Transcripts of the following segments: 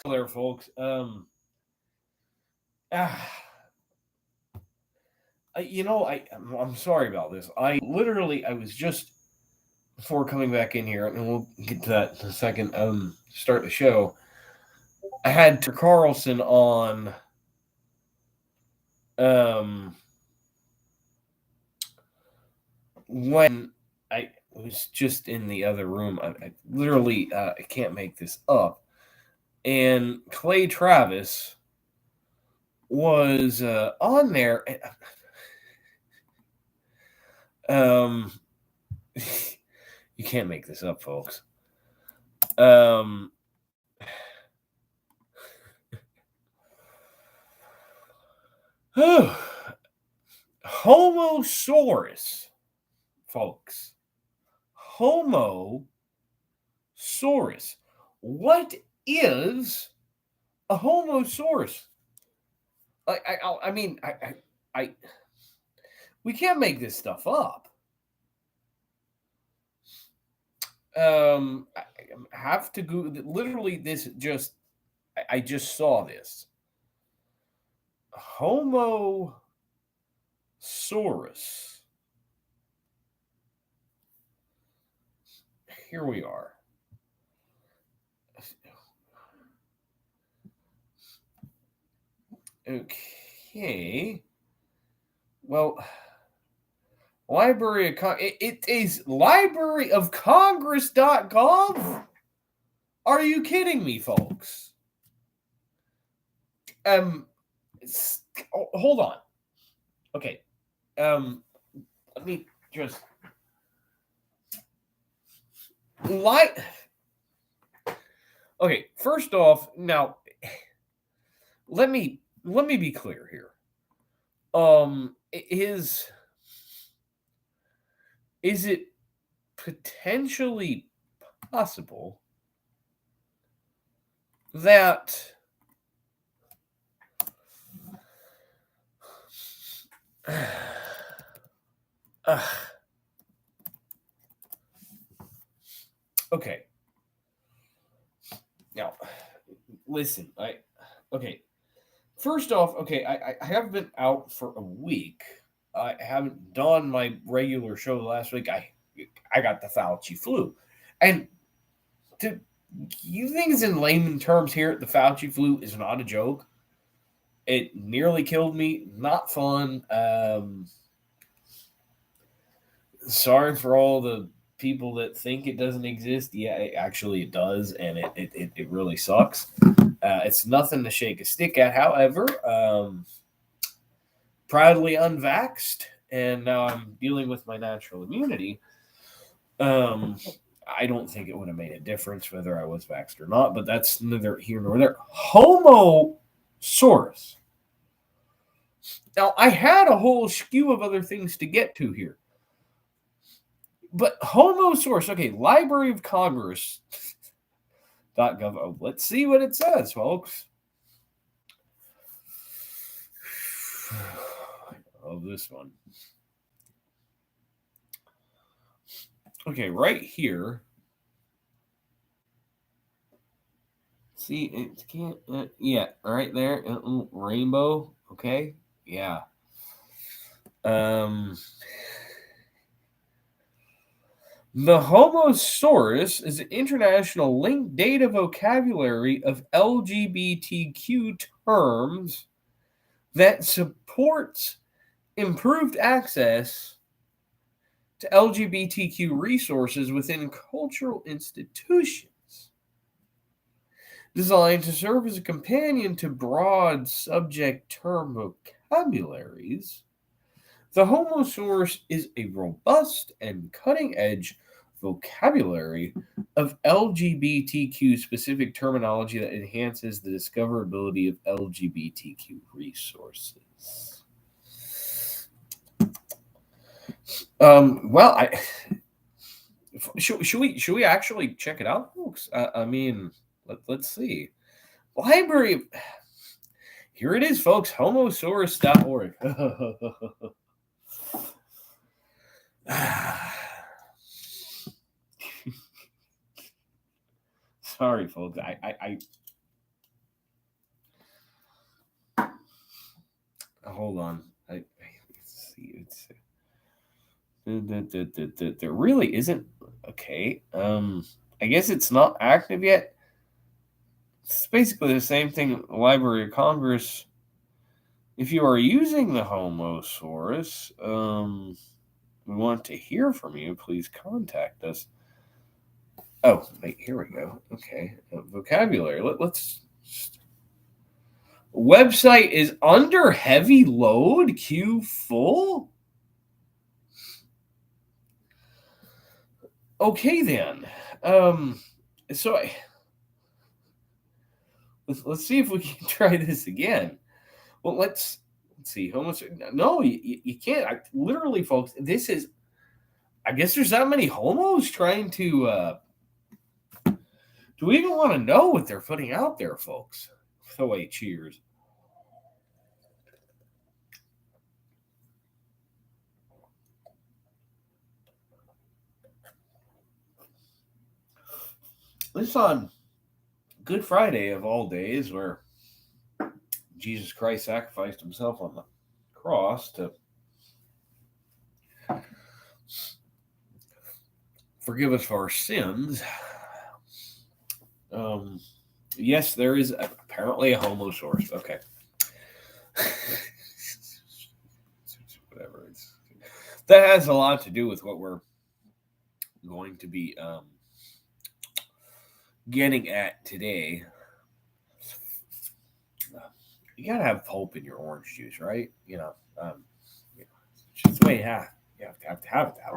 There, folks. Ah, I'm sorry about this. I was just before coming back in here, and we'll get to that in a second. Start the show. I had Tucker Carlson on. When I was just in the other room, I literally I can't make this up. And Clay Travis was on there. Um, you can't make this up, folks. Homosaurus, folks. Homosaurus. What is a homosaurus? I we can't make this stuff up. I have to go. Literally, I just saw this. Homosaurus. Here we are. Okay. Well, Library of it is libraryofcongress.gov. Are you kidding me, folks? Hold on. Okay. Let me just Okay, first off, now let me be clear here. Is it potentially possible that okay. Now, listen, okay. First off, okay, I have been out for a week. I haven't done my regular show last week. I got the Fauci flu. And to give things in layman terms here, the Fauci flu is not a joke. It nearly killed me. Not fun. Sorry for all the people that think it doesn't exist. Yeah, it does, and it really sucks. It's nothing to shake a stick at. However, proudly unvaxxed, and now I'm dealing with my natural immunity. I don't think it would have made a difference whether I was vaxxed or not, but that's neither here nor there. Homosaurus. Now, I had a whole skew of other things to get to here. But Homosaurus, okay, Library of Congress. .gov. Oh, let's see what it says, folks. Oh, this one. Okay, right here. See, it can't. Yeah, right there, rainbow. Okay, yeah. The Homosaurus is an international linked data vocabulary of LGBTQ terms that supports improved access to LGBTQ resources within cultural institutions, designed to serve as a companion to broad subject term vocabularies. The Homosaurus is a robust and cutting-edge vocabulary of LGBTQ-specific terminology that enhances the discoverability of LGBTQ resources. Well, should we actually check it out, folks? Let's see. Library of... Here it is, folks. Homosaurus.org. sorry, folks. I hold on. Let's see. There really isn't. Okay. I guess it's not active yet. It's basically the same thing. Library of Congress. If you are using the Homosaurus, we want to hear from you. Please contact us. Oh, wait, here we go. Okay. Vocabulary. Let's. Website is under heavy load. Queue full. Okay, then. So let's see if we can try this again. Well, let's see. No, you can't. Literally, folks, this is. I guess there's that many homos trying to. Do we even want to know what they're putting out there, folks? Oh, wait, cheers. This on Good Friday of all days, where Jesus Christ sacrificed himself on the cross to forgive us for our sins. Yes, there is apparently a Homosaurus. Okay. Whatever. That has a lot to do with what we're going to be getting at today. You gotta have pulp in your orange juice, right? It's just the way you have to have it that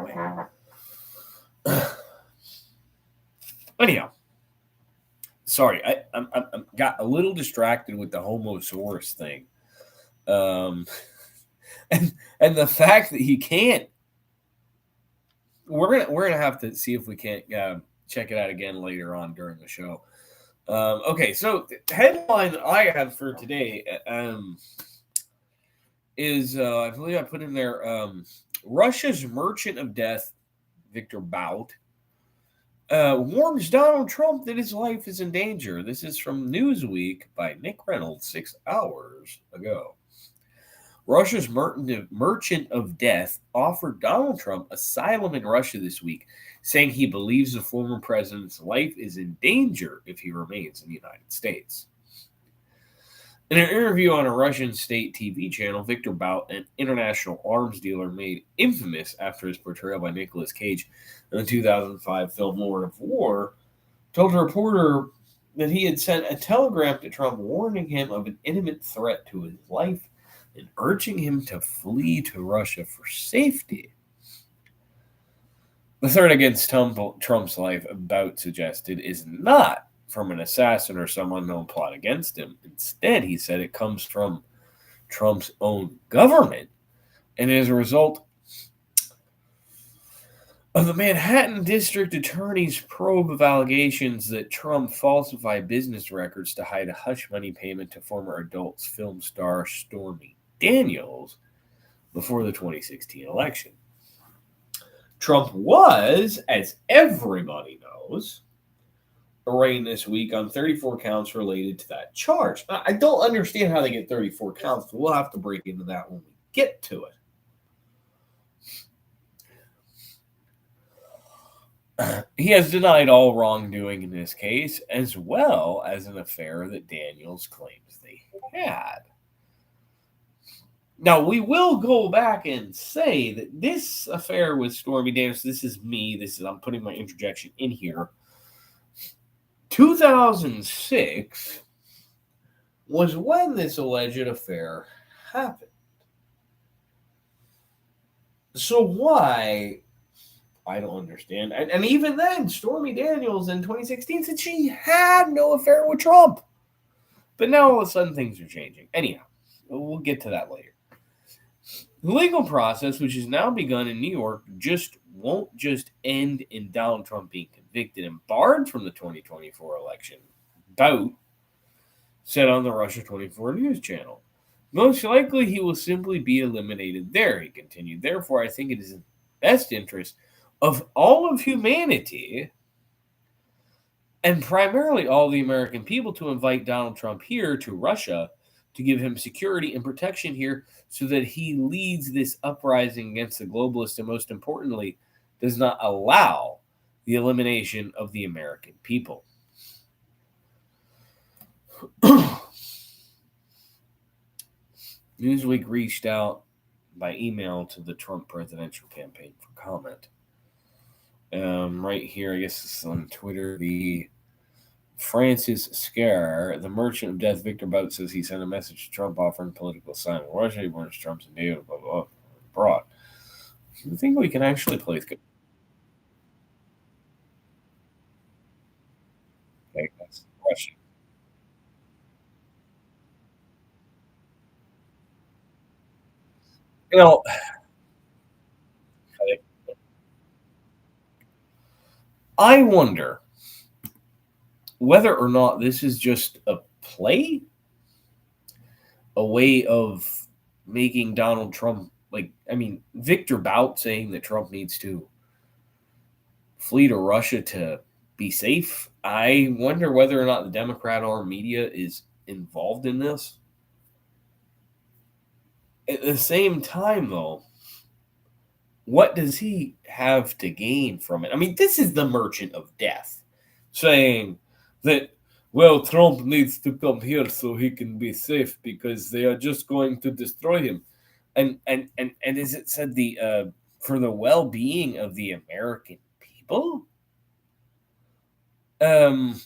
way. Anyhow, sorry, I'm got a little distracted with the Homosaurus thing, and the fact that you can't. We're gonna have to see if we can't check it out again later on during the show. Okay, so the headline that I have for today is I believe I put in there Russia's merchant of death, Viktor Bout, warns Donald Trump that his life is in danger. This is from Newsweek by Nick Reynolds 6 hours ago. Russia's merchant of death offered Donald Trump asylum in Russia this week, saying he believes the former president's life is in danger if he remains in the United States. In an interview on a Russian state TV channel, Viktor Bout, an international arms dealer made infamous after his portrayal by Nicolas Cage in the 2005 film Lord of War, told a reporter that he had sent a telegram to Trump warning him of an imminent threat to his life and urging him to flee to Russia for safety. The threat against Trump's life, Bout suggested, is not from an assassin or some unknown plot against him. Instead, he said it comes from Trump's own government and is a result of the Manhattan District Attorney's probe of allegations that Trump falsified business records to hide a hush money payment to former adult film star Stormy Daniels before the 2016 election. Trump was, as everybody knows, arraigned this week on 34 counts related to that charge. Now, I don't understand how they get 34 counts, but we'll have to break into that when we get to it. He has denied all wrongdoing in this case, as well as an affair that Daniels claims they had. Now, we will go back and say that this affair with Stormy Daniels, I'm putting my interjection in here. 2006 was when this alleged affair happened. So why? I don't understand. And even then, Stormy Daniels in 2016 said she had no affair with Trump. But now all of a sudden things are changing. Anyhow, we'll get to that later. The legal process, which has now begun in New York, won't just end in Donald Trump being convicted and barred from the 2024 election. Bout said on the Russia 24 news channel. Most likely he will simply be eliminated there, he continued. Therefore, I think it is in the best interest of all of humanity and primarily all the American people to invite Donald Trump here to Russia to give him security and protection here so that he leads this uprising against the globalists and, most importantly, does not allow the elimination of the American people. Newsweek reached out by email to the Trump presidential campaign for comment. Right here, I guess this is on Twitter, the Francis Scare, the merchant of death, Viktor Bout, says he sent a message to Trump offering political asylum. Russia warns Trump's invasion, blah, blah, blah, abroad. You think we can actually play with good? Okay, that's Russia. You know, I wonder whether or not this is just a play, a way of making Donald Trump, like, I mean, Viktor Bout saying that Trump needs to flee to Russia to be safe. I wonder whether or not the Democrat arm media is involved in this. At the same time, though, what does he have to gain from it? I mean, this is the merchant of death saying that, well, Trump needs to come here so he can be safe because they are just going to destroy him. And as it said, the for the well-being of the American people. Um,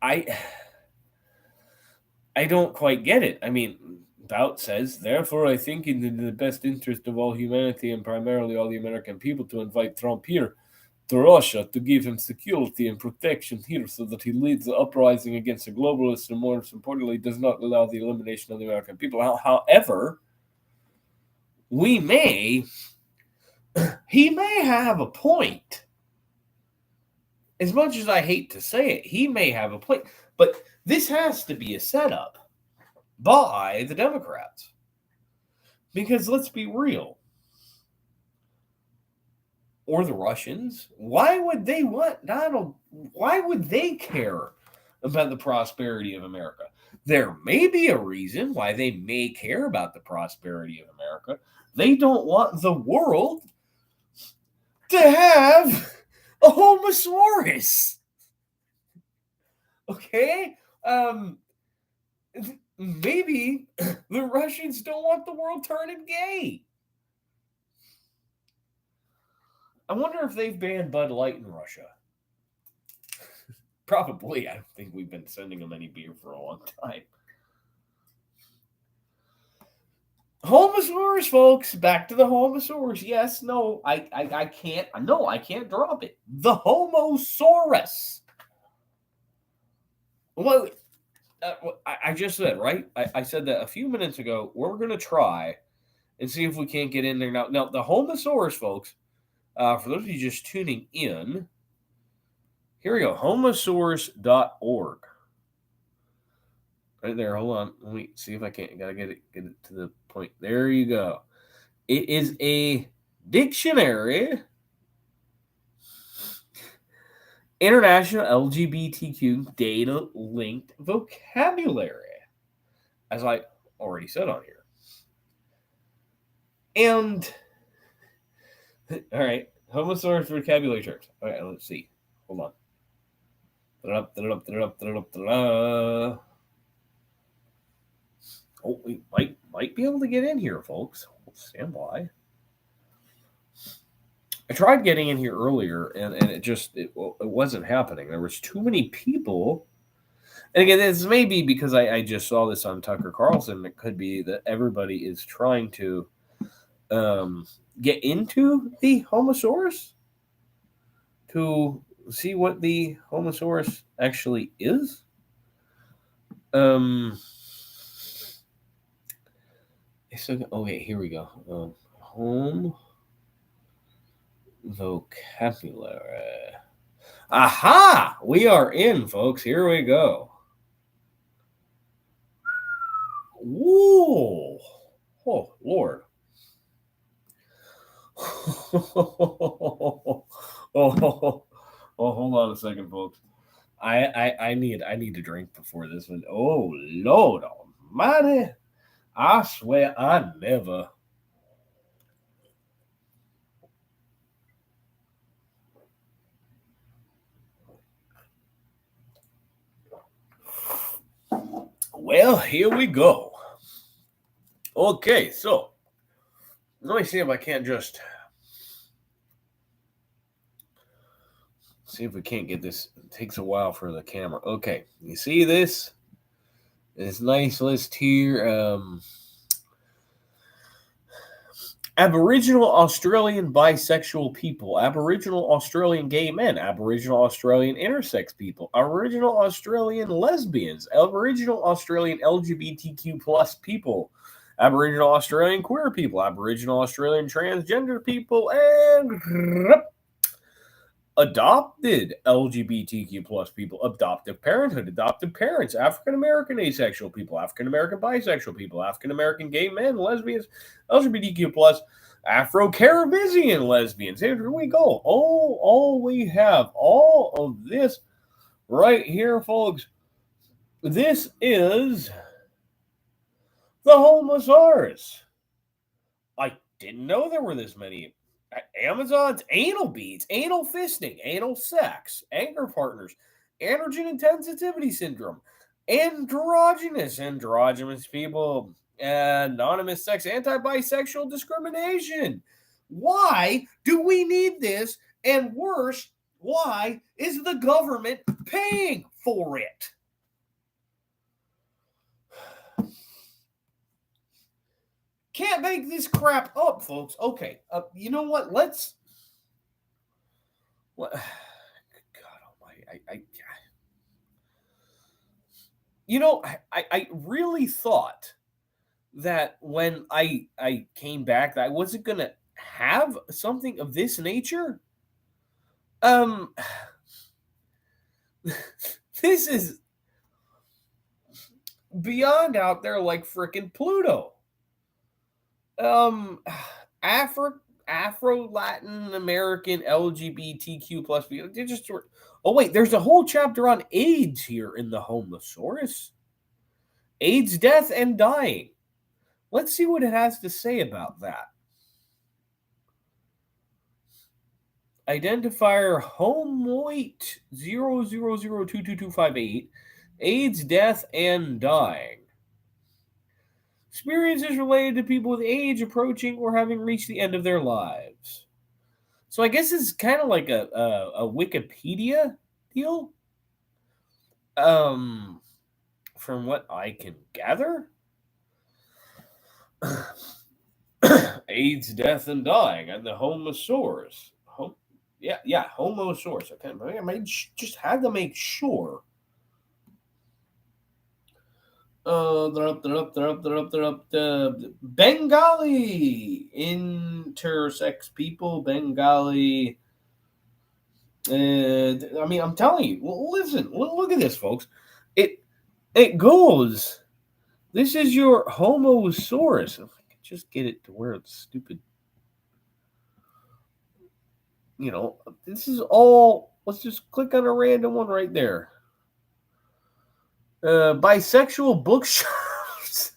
I I don't quite get it. I mean, Bout says, therefore, I think in the best interest of all humanity and primarily all the American people to invite Trump here to Russia to give him security and protection here so that he leads the uprising against the globalists and, more importantly, does not allow the elimination of the American people. However, we may, he may have a point. As much as I hate to say it, he may have a point. But this has to be a setup by the Democrats. Because let's be real. Or the Russians. Why would they want Donald? Why would they care about the prosperity of America? There may be a reason why they may care about the prosperity of America. They don't want the world to have a homosaurus. Okay? Maybe the Russians don't want the world turning gay. I wonder if they've banned Bud Light in Russia. Probably. I don't think we've been sending them any beer for a long time. Homosaurus, folks. Back to the Homosaurus. Yes, no, I can't. No, I can't drop it. The Homosaurus. Well, I just said, right? I said that a few minutes ago. We're going to try and see if we can't get in there now. Now, the Homosaurus, folks, for those of you just tuning in, here we go, homosaurus.org. Right there, hold on. Let me see if I can't. Gotta get it to the point. There you go. It is a dictionary, international LGBTQ data linked vocabulary, as I already said on here. And all right, homosaurus vocabulary terms. All right, let's see. Hold on. Oh, we might be able to get in here, folks. Stand by. I tried getting in here earlier, and it wasn't happening. There was too many people. And again, this may be because I just saw this on Tucker Carlson. It could be that everybody is trying to get into the Homosaurus to see what the Homosaurus actually is. Okay, here we go. Home vocabulary. Aha! We are in, folks. Here we go. Whoa! Oh, Lord. Oh, hold on a second, folks. I need to drink before this one. Oh Lord Almighty! I swear I never. Well, here we go. Okay, so let me see if I can't just see if we can't get this. It takes a while for the camera. Okay, you see this? This nice list here. Aboriginal Australian bisexual people, Aboriginal Australian gay men, Aboriginal Australian intersex people, Aboriginal Australian lesbians, Aboriginal Australian LGBTQ plus people, Aboriginal Australian queer people, Aboriginal Australian transgender people, and adopted LGBTQ plus people, adoptive parenthood, adoptive parents, African American asexual people, African American bisexual people, African American gay men, lesbians, LGBTQ plus, Afro Caribbean lesbians. Here we go. All we have, all of this right here, folks. This is the Homosaurus. I didn't know there were this many. Amazon's anal beads, anal fisting, anal sex, anger partners, androgen insensitivity syndrome, androgynous people, anonymous sex, anti-bisexual discrimination. Why do we need this? And worse, why is the government paying for it? Can't make this crap up, folks. Okay, you know what? Let's. What? God Almighty! You know, I really thought that when I came back, that I wasn't gonna have something of this nature. This is beyond out there like frickin' Pluto. Afro Latin American LGBTQ plus people. They just oh wait, there's a whole chapter on AIDS here in the Homosaurus. AIDS, death, and dying. Let's see what it has to say about that. Identifier homoit 0002228. AIDS, death, and dying. Experiences related to people with age approaching or having reached the end of their lives. So I guess it's kind of like a Wikipedia deal. From what I can gather. AIDS, death, and dying, and the Homosaurus. Homosaurus. I just had to make sure. Bengali intersex people, Bengali. I'm telling you. Listen, look at this, folks. It goes. This is your Homosaurus. If I could just get it to where it's stupid. You know, this is all. Let's just click on a random one right there. Bisexual bookshops.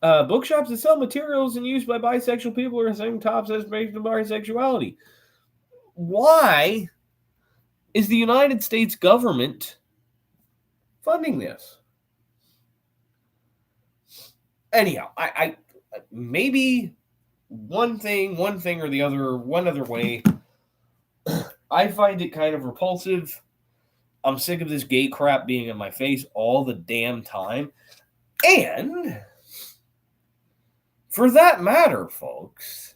Bookshops that sell materials and used by bisexual people are the same tops as based on bisexuality. Why is the United States government funding this? Anyhow, I maybe one thing or the other, one other way. I find it kind of repulsive. I'm sick of this gay crap being in my face all the damn time. And for that matter, folks,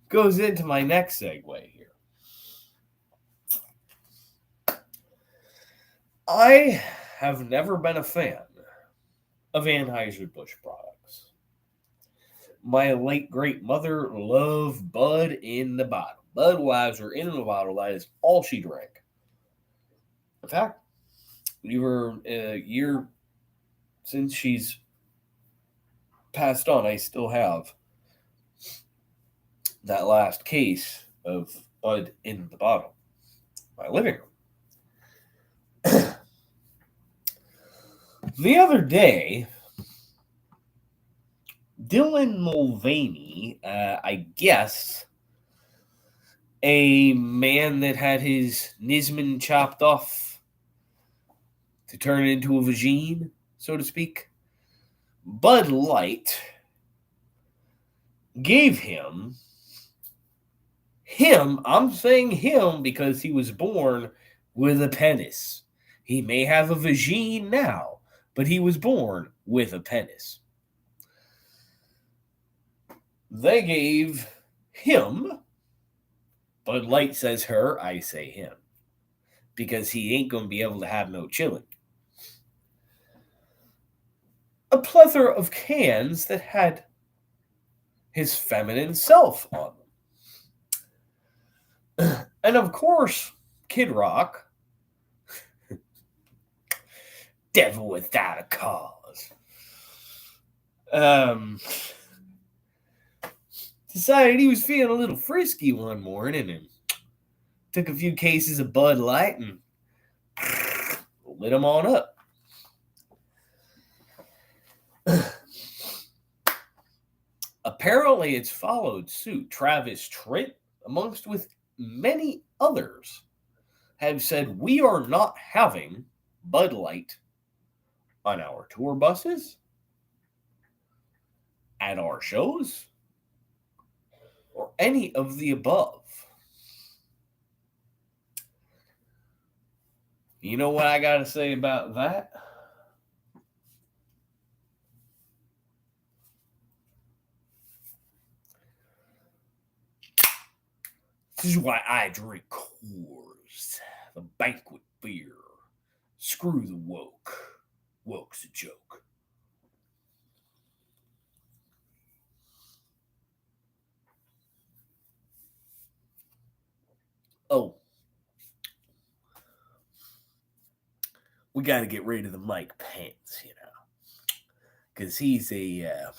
goes into my next segue here. I have never been a fan of Anheuser-Busch products. My late great mother loved Bud in the bottle. Budweiser in the bottle, that is all she drank. In fact, we were a year since she's passed on, I still have that last case of Bud in the bottle. my living room. The other day, Dylan Mulvaney, I guess, a man that had his Nisman chopped off to turn it into a vagine, so to speak, Bud Light gave him, I'm saying him because he was born with a penis. He may have a vagine now, but he was born with a penis. They gave him, Bud Light says her, I say him, because he ain't going to be able to have no chillin', a plethora of cans that had his feminine self on them. And of course, Kid Rock, devil without a cause, decided he was feeling a little frisky one morning and took a few cases of Bud Light and lit them on up. Apparently, it's followed suit. Travis Tritt, amongst with many others, have said we are not having Bud Light on our tour buses, at our shows, or any of the above. You know what I got to say about that? This is why I drink Coors, the banquet beer. Screw the woke. Woke's a joke. Oh, we got to get rid of the Mike Pence, because he's a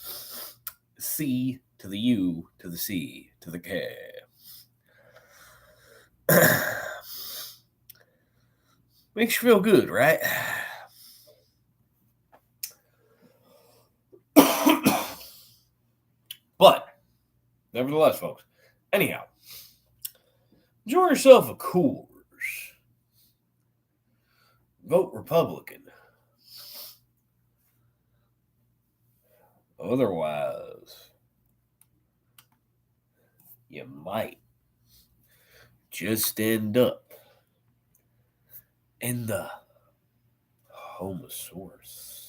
C to the U to the C to the K. Makes you feel good, right? But, nevertheless, folks, anyhow, enjoy yourself a Coors. Vote Republican. Otherwise, you might just end up in the Homosaurus.